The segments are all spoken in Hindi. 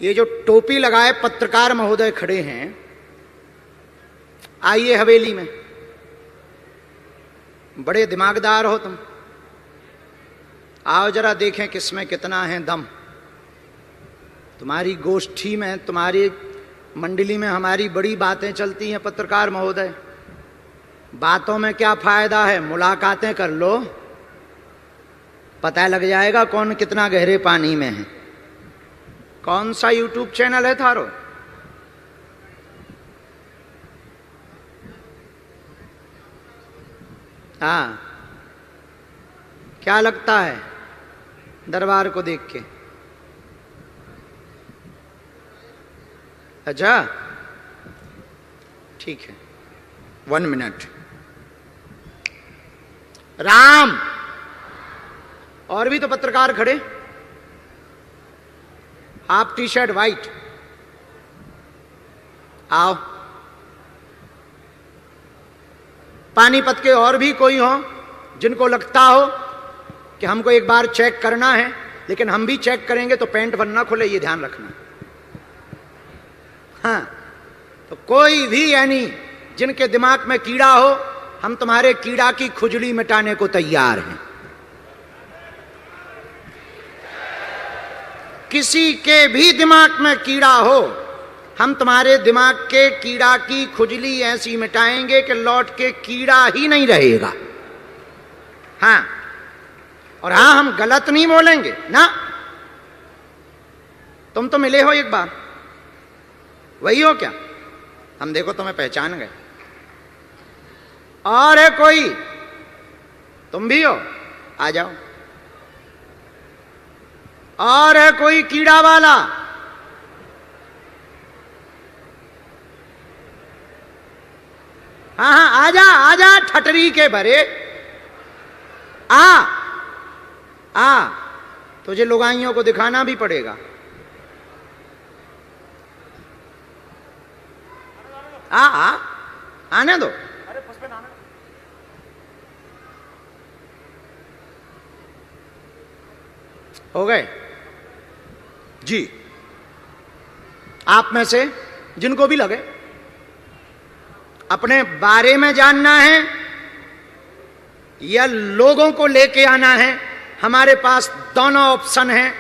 ये जो टोपी लगाए पत्रकार महोदय खड़े हैं, आइए हवेली में, बड़े दिमागदार हो तुम, आओ जरा देखें किसमें कितना है दम। तुम्हारी गोष्ठी में, तुम्हारी मंडली में हमारी बड़ी बातें चलती हैं पत्रकार महोदय। बातों में क्या फायदा है, मुलाकातें कर लो, पता लग जाएगा कौन कितना गहरे पानी में है। कौन सा यूट्यूब चैनल है थारो? हाँ, क्या लगता है दरबार को देख के? अच्छा, ठीक है, 1 मिनट। राम, और भी तो पत्रकार खड़े, हाफ टी शर्ट वाइट, आओ। पानीपत के और भी कोई हो जिनको लगता हो कि हमको एक बार चेक करना है, लेकिन हम भी चेक करेंगे तो पैंट बनना खुले, ये ध्यान रखना। हाँ, तो कोई भी यानी जिनके दिमाग में कीड़ा हो, हम तुम्हारे कीड़ा की खुजली मिटाने को तैयार हैं। किसी के भी दिमाग में कीड़ा हो, हम तुम्हारे दिमाग के कीड़ा की खुजली ऐसी मिटाएंगे कि लौट के कीड़ा ही नहीं रहेगा। हाँ, और हाँ, हम गलत नहीं बोलेंगे ना। तुम तो मिले हो एक बार, वही हो क्या? हम देखो तुम्हें पहचान गए। और है कोई? तुम भी हो, आ जाओ। और है कोई कीड़ा वाला? हाँ हाँ, आजा आजा, ठटरी के भरे, आ तुझे लुगाइयों को दिखाना भी पड़ेगा। आ आने दो। हो गए जी। आप में से जिनको भी लगे अपने बारे में जानना है या लोगों को लेके आना है, हमारे पास दोनों ऑप्शन हैं।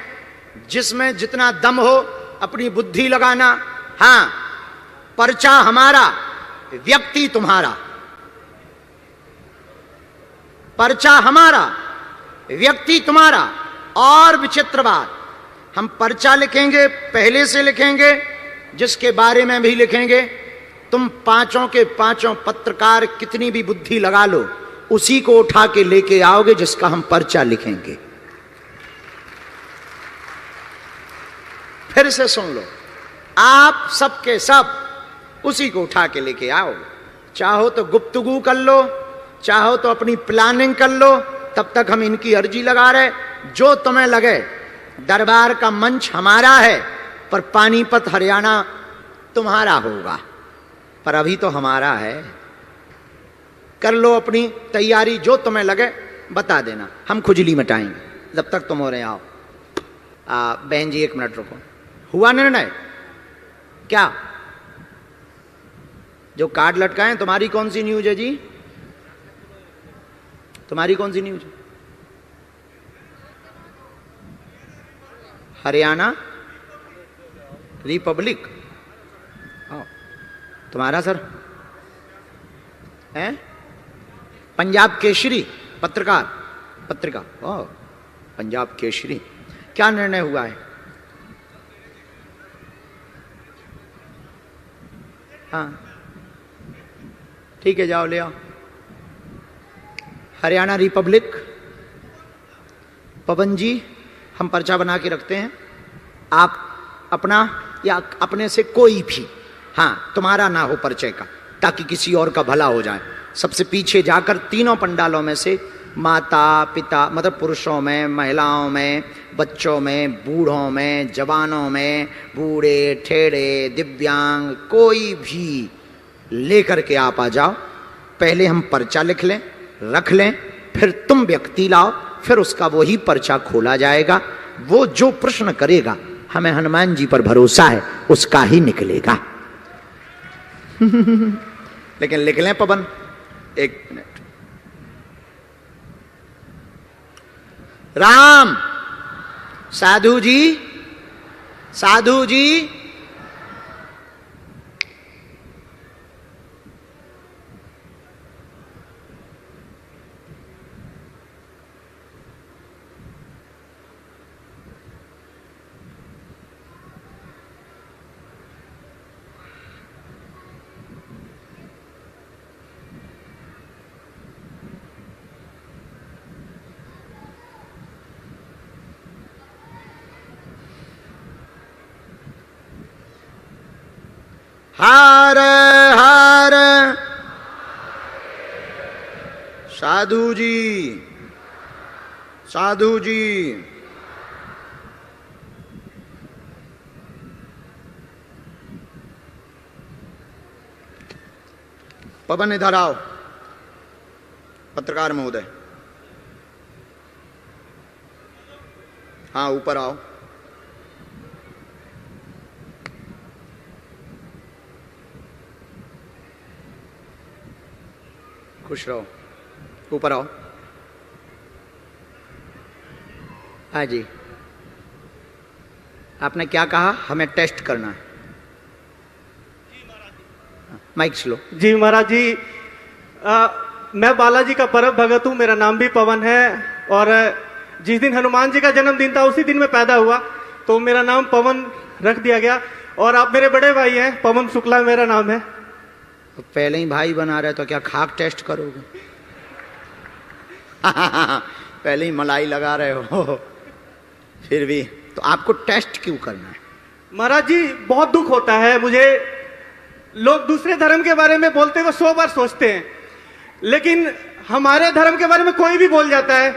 जिसमें जितना दम हो अपनी बुद्धि लगाना। हां, पर्चा हमारा, व्यक्ति तुम्हारा। पर्चा हमारा, व्यक्ति तुम्हारा। और विचित्र बात, हम पर्चा लिखेंगे, पहले से लिखेंगे, जिसके बारे में भी लिखेंगे। तुम पांचों के पांचों पत्रकार कितनी भी बुद्धि लगा लो, उसी को उठा के लेके आओगे जिसका हम पर्चा लिखेंगे। फिर से सुन लो, आप सबके सब उसी को उठा के लेके आओगे। चाहो तो गुफ्तगू कर लो, चाहो तो अपनी प्लानिंग कर लो, तब तक हम इनकी अर्जी लगा रहे। जो तुम्हें लगे दरबार का मंच हमारा है, पर पानीपत हरियाणा तुम्हारा होगा, पर अभी तो हमारा है। कर लो अपनी तैयारी, जो तुम्हें लगे बता देना, हम खुजली मिटाएंगे। जब तक तुम हो रहे आओ। बहन जी 1 मिनट रुको। हुआ निर्णय क्या? जो कार्ड लटकाए, तुम्हारी कौन सी न्यूज है जी? तुम्हारी कौन सी न्यूज? हरियाणा रिपब्लिक। तुम्हारा सर है पंजाब केसरी पत्रिका। ओ, पंजाब केसरी। क्या निर्णय हुआ है? हाँ, ठीक है, जाओ ले आओ। हरियाणा रिपब्लिक। पवन जी, हम पर्चा बना के रखते हैं, आप अपना या अपने से कोई भी, हाँ, तुम्हारा ना हो परिचय का, ताकि किसी और का भला हो जाए। सबसे पीछे जाकर तीनों पंडालों में से माता पिता, मतलब पुरुषों में, महिलाओं में, बच्चों में, बूढ़ों में, जवानों में, बूढ़े ठेड़े दिव्यांग, कोई भी लेकर के आप आ जाओ। पहले हम पर्चा लिख लें, रख लें, फिर तुम व्यक्ति लाओ, फिर उसका वही पर्चा खोला जाएगा। वो जो प्रश्न करेगा हमें हनुमान जी पर भरोसा है, उसका ही निकलेगा। लेकिन लिख लें पवन, 1 मिनट। राम, साधु जी, साधु जी, हर हर साधु जी, साधु जी, पवन इधर आओ। पत्रकार महोदय, हाँ ऊपर आओ। खुश रहो, ऊपर आओ। हाँ जी, आपने क्या कहा? हमें टेस्ट करना है। Mic slow. जी महाराज जी, मैं बालाजी का परम भगत हूँ, मेरा नाम भी पवन है, और जिस दिन हनुमान जी का जन्मदिन था उसी दिन मैं पैदा हुआ, तो मेरा नाम पवन रख दिया गया। और आप मेरे बड़े भाई हैं, पवन शुक्ला मेरा नाम है। तो पहले ही भाई बना रहे तो क्या खाक टेस्ट करोगे? पहले ही मलाई लगा रहे हो। फिर भी तो आपको टेस्ट क्यों करना है? महाराज जी, बहुत दुख होता है मुझे। लोग दूसरे धर्म के बारे में बोलते हुए 100 बार सोचते हैं, लेकिन हमारे धर्म के बारे में कोई भी बोल जाता है,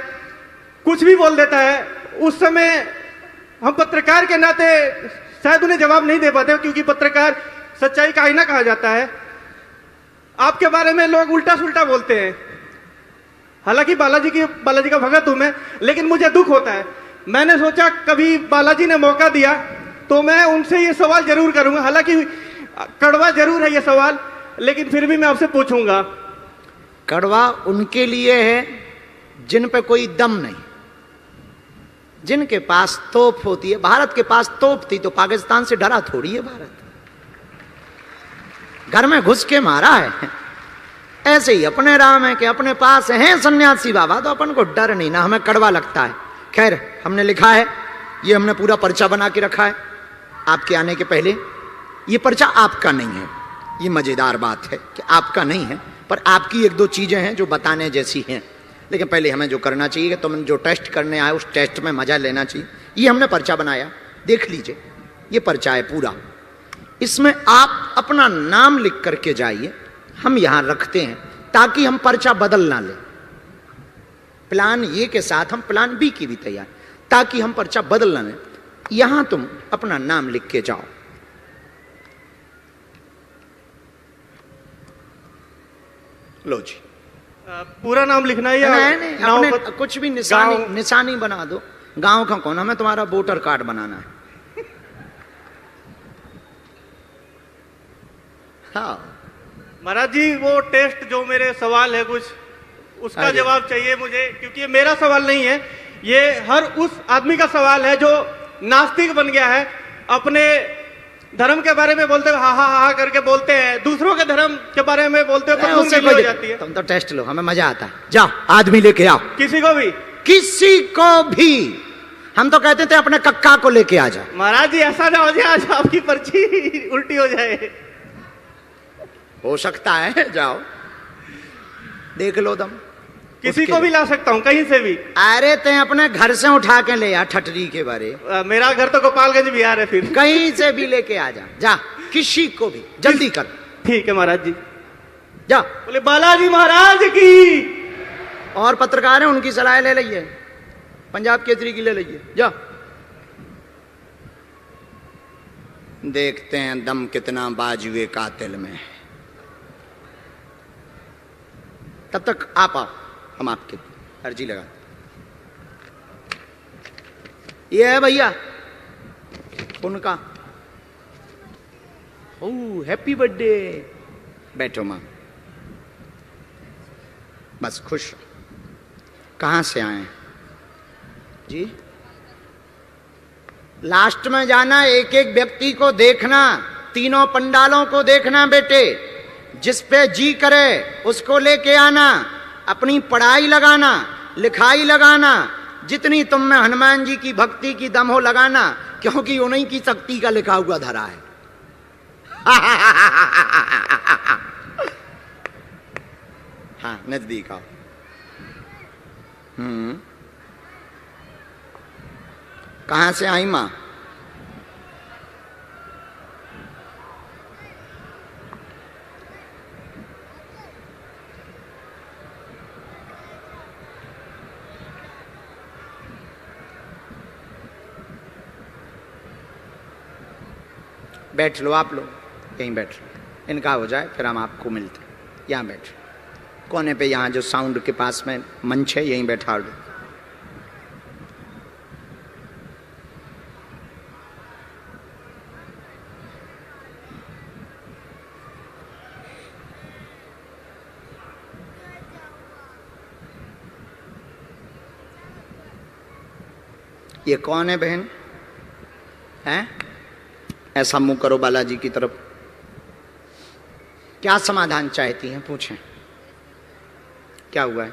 कुछ भी बोल देता है, उस समय हम पत्रकार के नाते शायद उन्हें जवाब नहीं दे पाते, क्योंकि पत्रकार सच्चाई का आईना कहा जाता है। आपके बारे में लोग उल्टा सुल्टा बोलते हैं। हालांकि बालाजी का भगत हूं मैं, लेकिन मुझे दुख होता है। मैंने सोचा कभी बालाजी ने मौका दिया तो मैं उनसे ये सवाल जरूर करूंगा। हालांकि कड़वा जरूर है ये सवाल, लेकिन फिर भी मैं आपसे पूछूंगा। कड़वा उनके लिए है जिन पे कोई दम नहीं, जिनके पास तोप होती है। भारत के पास तोप थी तो पाकिस्तान से डरा थोड़ी है भारत, घर में घुस के मारा है। ऐसे ही अपने राम है कि अपने पास हैं सन्यासी बाबा, तो अपन को डर नहीं ना, हमें कड़वा लगता है। खैर, हमने लिखा है, ये हमने पूरा पर्चा बना के रखा है आपके आने के पहले। ये पर्चा आपका नहीं है, ये मजेदार बात है कि आपका नहीं है, पर आपकी 1-2 चीजें हैं जो बताने जैसी हैं। लेकिन पहले हमें जो करना चाहिए, तुम जो टेस्ट करने आए उस टेस्ट में मजा लेना चाहिए। ये हमने पर्चा बनाया, देख लीजिए, ये पर्चा है पूरा। इसमें आप अपना नाम लिख करके जाइए, हम यहां रखते हैं ताकि हम पर्चा बदल ना लें। प्लान ए के साथ हम प्लान बी की भी तैयार, ताकि हम पर्चा बदल ना लें। यहां तुम अपना नाम लिख के जाओ। लो जी, पूरा नाम लिखना है या नहीं, अपने कुछ भी निशानी बना दो। गांव का कौन, हमें तुम्हारा वोटर कार्ड बनाना है। हाँ महाराज जी, वो टेस्ट जो मेरे सवाल है कुछ, उसका जवाब चाहिए मुझे, क्योंकि ये मेरा सवाल नहीं है, ये हर उस आदमी का सवाल है जो नास्तिक बन गया है। अपने धर्म के बारे में बोलते हुए हा करके बोलते हैं, दूसरों के धर्म के बारे में बोलते हुए हो जाती है। तुम तो टेस्ट लो, हमें मजा आता है। जाओ आदमी लेके आओ, किसी को भी, किसी को भी। हम तो कहते थे अपने कक्का को लेके आ जाओ। महाराज जी, ऐसा ना हो जाए आज आपकी पर्ची उल्टी हो जाए। हो सकता है, जाओ देख लो दम। किसी को भी ला सकता हूँ, कहीं से भी। अरे ते अपने घर से उठा के ले आ, ठटरी के बारे। मेरा घर तो गोपालगंज बिहार है, फिर कहीं से भी लेके आ जा, किसी को भी, जल्दी कर। ठीक है महाराज जी, जा। बोले बालाजी महाराज की। और पत्रकार है, उनकी सलाह ले लीजिए, पंजाब केसरी की ले लीजिए, जा। देखते हैं दम कितना बाजुए कातिल में। तब तक आप आओ, हम आपके अर्जी लगा। ये है भैया, उनका। ओह हैप्पी बर्थडे। बैठो मां, बस खुश। कहां से आए जी? लास्ट में जाना, एक एक व्यक्ति को देखना, तीनों पंडालों को देखना बेटे। जिस पे जी करे उसको लेके आना, अपनी पढ़ाई लगाना, लिखाई लगाना, जितनी तुम में हनुमान जी की भक्ति की दम हो लगाना, क्योंकि उन्हीं की शक्ति का लिखा हुआ धरा है। हाँ नजदीक आओ। कहां से आई मां? बैठ लो आप लोग, यहीं बैठ लो, इनका हो जाए फिर हम आपको मिलते हैं। यहाँ बैठ, कोने पे, यहाँ जो साउंड के पास में मंच है यहीं बैठा दो। ये कौन है बहन? हैं? ऐसा मुंह करो बालाजी की तरफ। क्या समाधान चाहती हैं? पूछें, क्या हुआ है?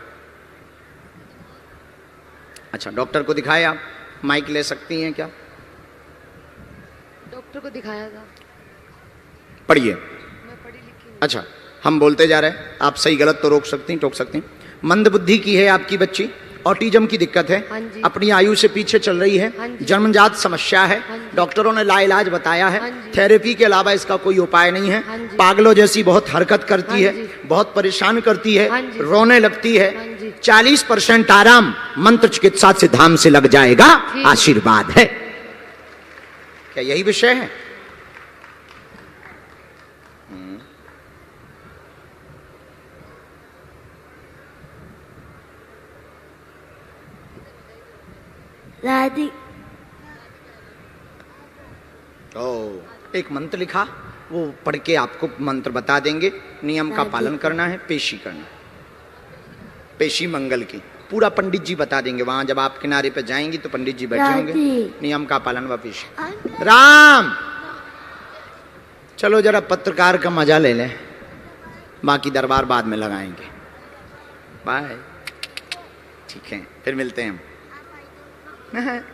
अच्छा, डॉक्टर को दिखाए आप? माइक ले सकती हैं क्या? डॉक्टर को दिखाया था। पढ़िए। मैं पढ़ी लिखी हूँ। अच्छा, हम बोलते जा रहे हैं, आप सही गलत तो रोक सकती, टोक सकती। मंद बुद्धि की है आपकी बच्ची, ऑटिज्म की दिक्कत है, हाँ जी। अपनी आयु से पीछे चल रही है, हाँ जी। जन्मजात समस्या है, हाँ जी। डॉक्टरों ने लाइलाज बताया है, हाँ जी। थेरेपी के अलावा इसका कोई उपाय नहीं है, हाँ जी। पागलों जैसी बहुत हरकत करती हाँ है, जी। बहुत परेशान करती है, हाँ जी। रोने लगती है। हाँ जी। 40% आराम मंत्र चिकित्सा से धाम से लग जाएगा, ठीक। आशीर्वाद है। क्या यही विषय है? दादी एक मंत्र लिखा, वो पढ़ के आपको मंत्र बता देंगे। नियम का पालन करना है, पेशी करना, पेशी मंगल की पूरा पंडित जी बता देंगे। वहां जब आप किनारे पे जाएंगी तो पंडित जी बैठे होंगे। नियम का पालन व पेशी। राम, चलो जरा पत्रकार का मजा ले लें, बाकी दरबार बाद में लगाएंगे। बाय। ठीक है, फिर मिलते हैं हम।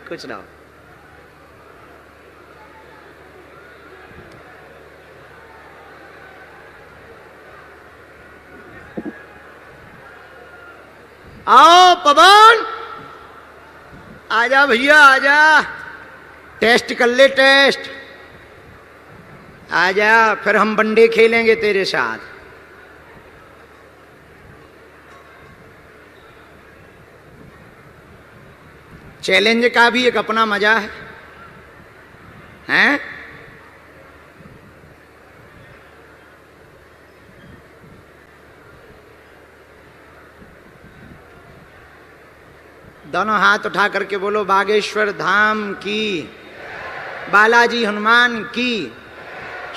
कुछ ना हो। आओ पवन, आजा भैया आजा, टेस्ट कर ले टेस्ट। आजा, फिर हम बंडे खेलेंगे तेरे साथ। चैलेंज का भी एक अपना मजा है, हैं? दोनों हाथ उठा करके बोलो, बागेश्वर धाम की, बालाजी हनुमान की,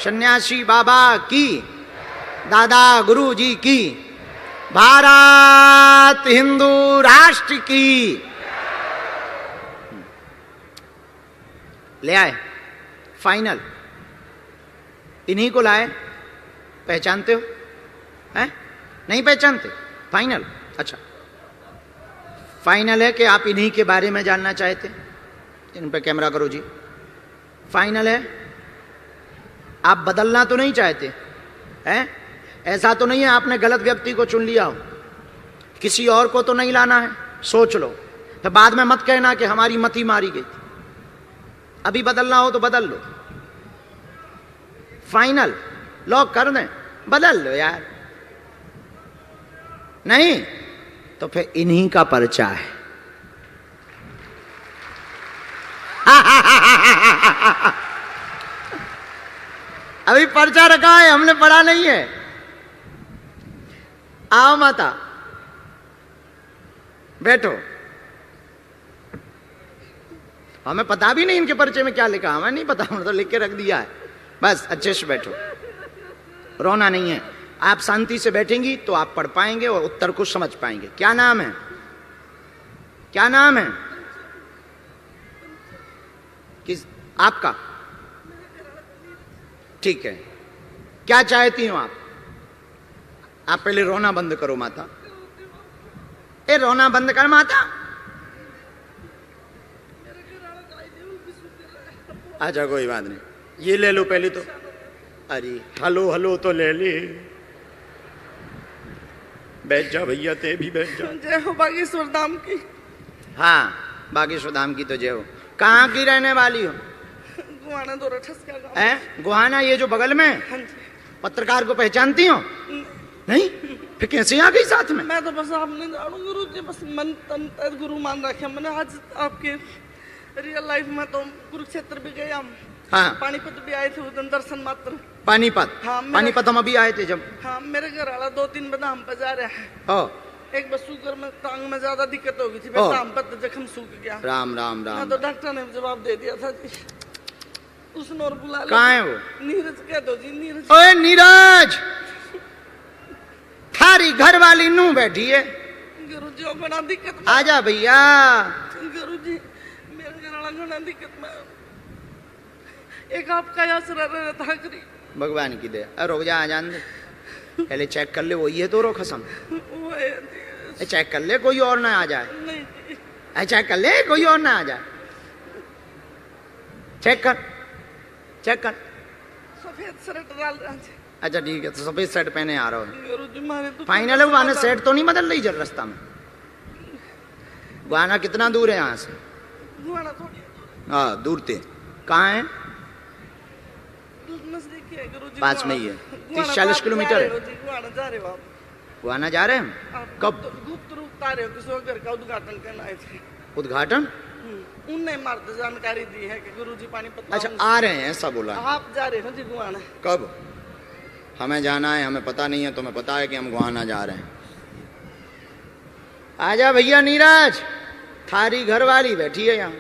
सन्यासी बाबा की, दादा गुरु जी की, भारत हिंदू राष्ट्र की। ले आए फाइनल, इन्हीं को लाए। पहचानते हो? हैं? नहीं पहचानते? फाइनल। अच्छा, फाइनल है कि आप इन्हीं के बारे में जानना चाहते? इन पे कैमरा करो जी। फाइनल है, आप बदलना तो नहीं चाहते हैं? ऐसा तो नहीं है आपने गलत व्यक्ति को चुन लिया हो, किसी और को तो नहीं लाना है? सोच लो, तो बाद में मत कहना कि हमारी मति मारी गई थी। अभी बदलना हो तो बदल लो, फाइनल लॉक कर दें, बदल लो यार। नहीं तो फिर इन्हीं का पर्चा है। अभी पर्चा रखा है, हमने पढ़ा नहीं है। आओ माता, बैठो। हमें पता भी नहीं इनके पर्चे में क्या लिखा, हमें नहीं पता, हमने तो लिख के रख दिया है। बस अच्छे से बैठो, रोना नहीं है। आप शांति से बैठेंगी तो आप पढ़ पाएंगे और उत्तर को समझ पाएंगे। क्या नाम है, क्या नाम है किस आपका? ठीक है, क्या चाहती हो आप? आप पहले रोना बंद करो माता, ए रोना बंद कर माता। अच्छा कोई बात नहीं, ये ले लो पहले तो। अरे हेलो हेलो तो ले ली, बैठ जा भैया, ते भी बैठ जा। जय हो बागेश्वर धाम की। हाँ बागेश्वर धाम की तो जय हो। कहाँ की रहने वाली हो? गुहाना दो ठसका गाँव। है गुहाना, ये जो बगल में? हाँ जी। पत्रकार को पहचानती हो? नहीं, फिर कैसे आ गई साथ में? मैं तो बस आप नहीं जानू गुरु जी, बस मन तन तन गुरु मान रखे मैंने। आज आपके रियल लाइफ में तो कुरुक्षेत्र भी गए हम, हाँ पानीपत भी आए थे उधर दर्शन मात्र। पानीपत? हाँ, पानीपत हम अभी आए थे जब। हाँ मेरे घर वाला 2-3 बंदा हम पे जा रहे हैं। ओ एक बस शुगर में टांग में ज्यादा दिक्कत हो गई थी, ओ। हम पर जख्म सूख गया। राम राम हाँ राम। तो डॉक्टर ने जवाब दे दिया था जी, उसने और बुला लिया। कहाँ है वो? नीरज कह दो जी, नीरज। ओए नीरज, थारी घर वाली नू बैठी है। गुरु जी और बड़ा दिक्कत में। आजा भैया। गुरु जी मेरे घर वाला घना दिक्कत में, एक आपका आसरा रहता करी। भगवान की दया। अरे रुक जा, आ जान दे, पहले चेक कर ले, वही है तो रो खसम। वो है चेक कर ले कोई और ना आ जाए। नहीं, चेक कर ले कोई और ना आ जाए। चेक कर, चेक कर। सफेद शर्ट डाल रहा है। अच्छा ठीक है, तो सफेद शर्ट पहने आ रहा हूँ। गुरु जी मारे तो फाइनल है, वहां सेट तो नहीं बदल रही जब रास्ता में? गुहाना कितना दूर है यहाँ से? गुहाना थोड़ी हाँ दूर थे। कहाँ है? नजदीक है गुरु जी, पास में ही है, गुहाना 30-40 आप किलोमीटर जा है। रहे हो जी, गुहाना जा रहे हो आप। गुहाना जा रहे हैं हम? आप कब? गुप्त रूप तारे हो, किसी और घर का उद्घाटन करना आए थे। उद्घाटन? उनने मार्ग जानकारी दी है कि गुरु जी पानीपत अच्छा आऊंगे। आ रहे हैं, ऐसा बोला? आप जा रहे हो जी गुहाना। कब? हमें जाना है, हमें पता नहीं है, तुम्हें पता है कि हम गुहाना जा रहे हैं। आजा भैया नीरज, थारी घर वाली बैठी है यहाँ।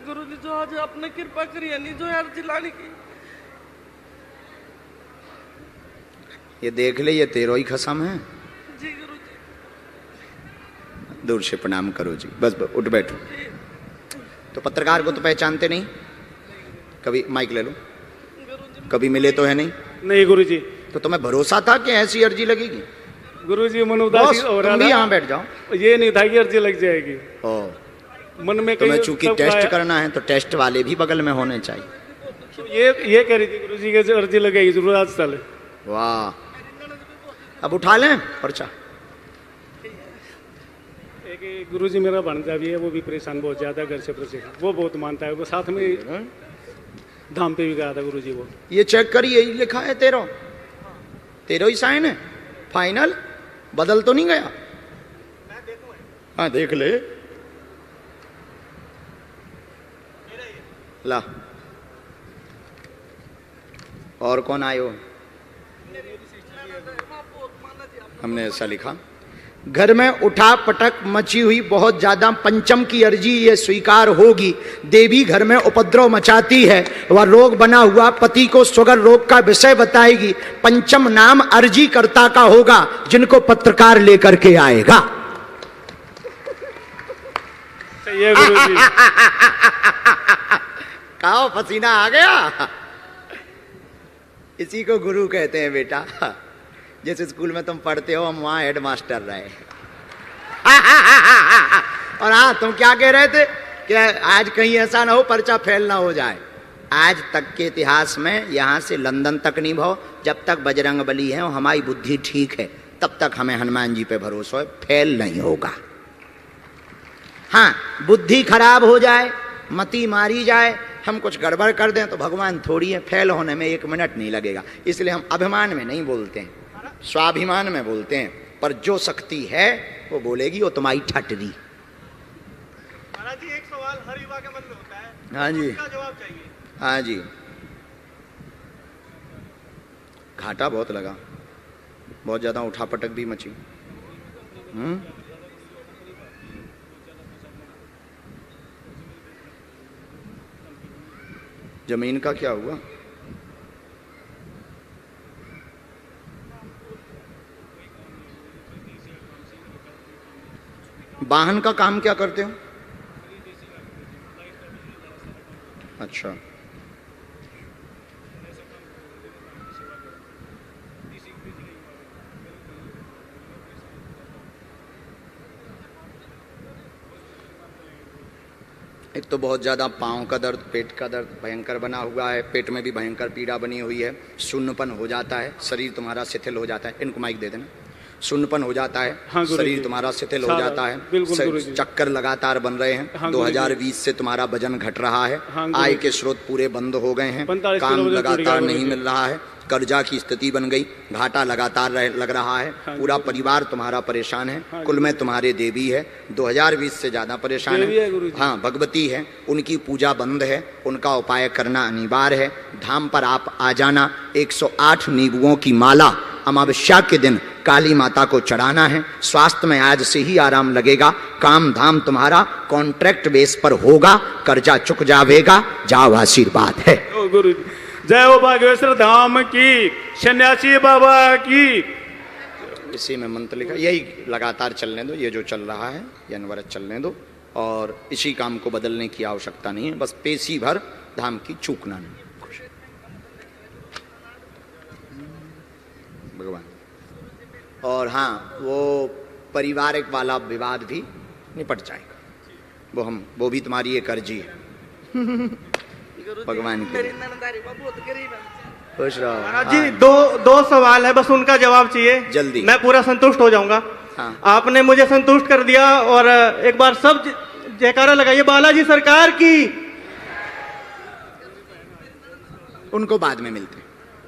गुरु जी जो आज आपने कृपा करी है, नहीं जो यार जिलाने की। ये देख ले, ये तेरो ही खसम है। जी गुरु जी। दूर से प्रणाम करो जी, बस उठ बैठो। तो पत्रकार को तो पहचानते नहीं? कभी माइक ले लो, कभी मिले तो है नहीं? नहीं गुरु जी। तो तुम्हें भरोसा था कि ऐसी अर्जी लगेगी? गुरु जी मन उदासी बॉस, हो रहा तुम भी था। यहाँ बैठ जाओ। ये नहीं था कि अर्जी लग जाएगी ओ, मन में। तुम्हें कहीं चूंकि तब टेस्ट आया। करना है तो टेस्ट वाले भी बगल में होने चाहिए। ये कह रही थी गुरु जी के अर्जी लगेगी जरूर आज साल। वाह, अब उठा लें पर्चा। एक गुरु जी मेरा भांजा भी है, वो भी परेशान बहुत ज्यादा घर से परेशान, वो बहुत मानता है, वो साथ में धाम पे भी गया था गुरु जी। वो ये चेक करिए, यही लिखा है तेरो, तेरो ही साइन है। फाइनल बदल तो नहीं गया? हाँ देख ले, ला। और कौन आयो? हमने ऐसा लिखा, घर में उठा पटक मची हुई बहुत ज्यादा, पंचम की अर्जी ये स्वीकार होगी। देवी घर में उपद्रव मचाती है, वह रोग बना हुआ पति को शुगर रोग का विषय बताएगी। पंचम नाम अर्जी कर्ता का होगा, जिनको पत्रकार लेकर के आएगा। सही है गुरु जी। कहो पसीना आ गया? इसी को गुरु कहते हैं बेटा। जिस स्कूल में तुम पढ़ते हो हम वहां हेड मास्टर रहे। और हाँ, तुम क्या कह रहे थे कि आज कहीं ऐसा ना हो पर्चा फेल ना हो जाए। आज तक के इतिहास में यहां से लंदन तक नहीं भाव, जब तक बजरंग बली है और हमारी बुद्धि ठीक है तब तक हमें हनुमान जी पे भरोसा है, फेल नहीं होगा। हाँ, बुद्धि खराब हो जाए, मति मारी जाए, हम कुछ गड़बड़ कर दें तो भगवान थोड़ी है, फेल होने में 1 मिनट नहीं लगेगा। इसलिए हम अभिमान में नहीं बोलते हैं, स्वाभिमान में बोलते हैं। पर जो शक्ति है वो बोलेगी, वो तुम्हारी ठटरी। महाराज जी एक सवाल हर युवा के मन में होता है। हाँ जी, इसका जवाब चाहिए। हाँ जी। घाटा बहुत लगा, बहुत ज्यादा उठापटक भी मची। जमीन का क्या हुआ? वाहन का काम क्या करते हो? अच्छा, एक तो बहुत ज़्यादा पाँव का दर्द, पेट का दर्द भयंकर बना हुआ है, पेट में भी भयंकर पीड़ा बनी हुई है, शून्यपन हो जाता है, शरीर तुम्हारा शिथिल हो जाता है। इनको माइक दे देना। शून्यपन हो जाता है, हाँ, शरीर तुम्हारा शिथिल हो जाता है, बिल्कुल गुरुजी। चक्कर लगातार बन रहे हैं। हाँ, 2020 से तुम्हारा वजन घट रहा है, हाँ, आय के स्रोत पूरे बंद हो गए हैं, 45 काम किलो लगातार नहीं गुरुजी। मिल रहा है, कर्जा की स्थिति बन गई, घाटा लगातार लग रहा है, पूरा परिवार तुम्हारा परेशान है, कुल में तुम्हारे देवी है, 2020 से ज्यादा परेशान देवी है है। गुरुजी। हाँ, भगवती है, उनकी पूजा बंद है, उनका उपाय करना अनिवार्य है। धाम पर आप आ जाना, 108 नींबुओं की माला अमावस्या के दिन काली माता को चढ़ाना है। स्वास्थ्य में आज से ही आराम लगेगा, काम धाम तुम्हारा कॉन्ट्रैक्ट बेस पर होगा, कर्जा चुक जावेगा। जाओ, आशीर्वाद है। ओ गुरु जी, जय हो बागेश्वर धाम की, सन्यासी बाबा की। इसी में मंत्र लिखा, यही लगातार चलने दो, ये जो चल रहा है ये अनवरत चलने दो, और इसी काम को बदलने की आवश्यकता नहीं है, बस पेशी भर धाम की चूकना नहीं। भगवान। और हाँ, वो पारिवारिक वाला विवाद भी निपट जाएगा, वो भी तुम्हारी एक अर्जी है। भगवान की मेरी ननदारी वो बहुत गरीब है। खुश रहो। महाराज जी, दो सवाल है, बस उनका जवाब चाहिए, जल्दी। मैं पूरा संतुष्ट हो जाऊंगा। हाँ। आपने मुझे संतुष्ट कर दिया, और एक बार सब जयकारा लगाइए बालाजी सरकार की। उनको बाद में मिलते हैं,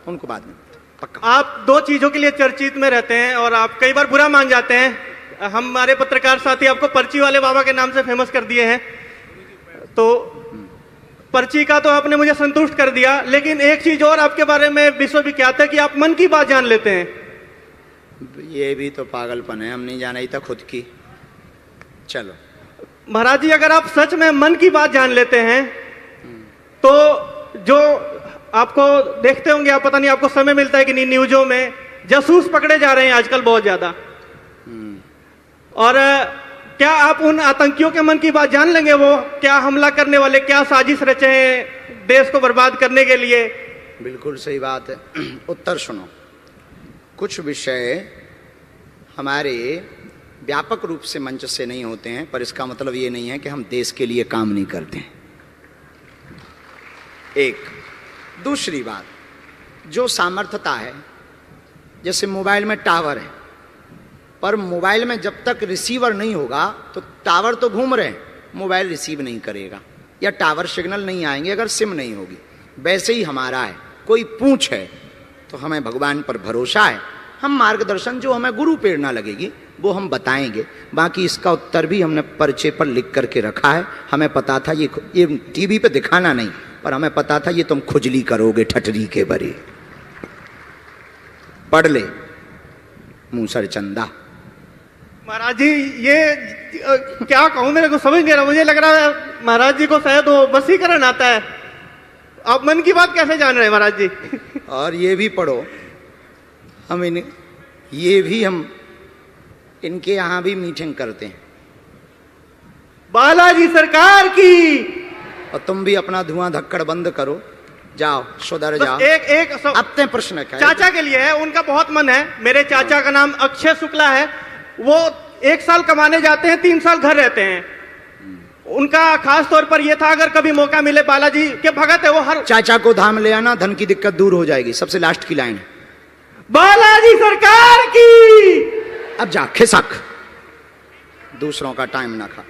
उनको बाद में मिलते हैं, पक्का। आप दो चीजों के लिए चर्चित में रहते हैं, और आप कई बार बुरा मान जाते हैं। हमारे पत्रकार साथी आपको पर्ची वाले बाबा के नाम से फेमस कर दिए हैं, तो पर्ची का तो आपने मुझे संतुष्ट कर दिया, लेकिन एक चीज और आपके बारे में विश्वविख्यात है कि आप मन की बात जान लेते हैं। ये भी तो पागलपन है, हम नहीं जाना ही था खुद की। चलो महाराज जी, अगर आप सच में मन की बात जान लेते हैं, तो जो आपको देखते होंगे, आप पता नहीं आपको समय मिलता है कि नहीं, न्यूजों में जासूस पकड़े जा रहे हैं आजकल बहुत ज्यादा, और क्या आप उन आतंकियों के मन की बात जान लेंगे? वो क्या हमला करने वाले, क्या साजिश रचे हैं देश को बर्बाद करने के लिए? बिल्कुल सही बात है। उत्तर सुनो। कुछ विषय हमारे व्यापक रूप से मंच से नहीं होते हैं, पर इसका मतलब ये नहीं है कि हम देश के लिए काम नहीं करते हैं। एक दूसरी बात, जो सामर्थ्यता है, जैसे मोबाइल में टावर है, पर मोबाइल में जब तक रिसीवर नहीं होगा तो टावर तो घूम रहे हैं, मोबाइल रिसीव नहीं करेगा, या टावर सिग्नल नहीं आएंगे अगर सिम नहीं होगी। वैसे ही हमारा है, कोई पूछ है तो हमें भगवान पर भरोसा है, हम मार्गदर्शन जो हमें गुरु प्रेरणा लगेगी वो हम बताएंगे। बाकी इसका उत्तर भी हमने पर्चे पर लिख करके रखा है। हमें पता था ये टीवी पे दिखाना नहीं, पर हमें पता था ये तुम खुजली करोगे ठटरी के बरे। पढ़ ले मूसर चंदा। महाराज जी, ये क्या कहूं, मेरे को समझ नहीं रहा। मुझे लग रहा है महाराज जी को शायद वो वशीकरण आता है। आप मन की बात कैसे जान रहे हैं महाराज जी? और ये भी पढ़ो, हम इनके यहाँ भी मीटिंग करते हैं, बालाजी सरकार की। और तुम भी अपना धुआं धक्कड़ बंद करो, जाओ सुधर जाओ। एक अपने प्रश्न का चाचा के लिए है, उनका बहुत मन है। मेरे चाचा का नाम अक्षय शुक्ला है, वो 1 साल कमाने जाते हैं, 3 साल घर रहते हैं। उनका खास तौर पर यह था, अगर कभी मौका मिले, बालाजी के भगत है वो, हर चाचा को धाम ले आना, धन की दिक्कत दूर हो जाएगी। सबसे लास्ट की लाइन है, बालाजी सरकार की। अब जा खिसक, दूसरों का टाइम ना खा।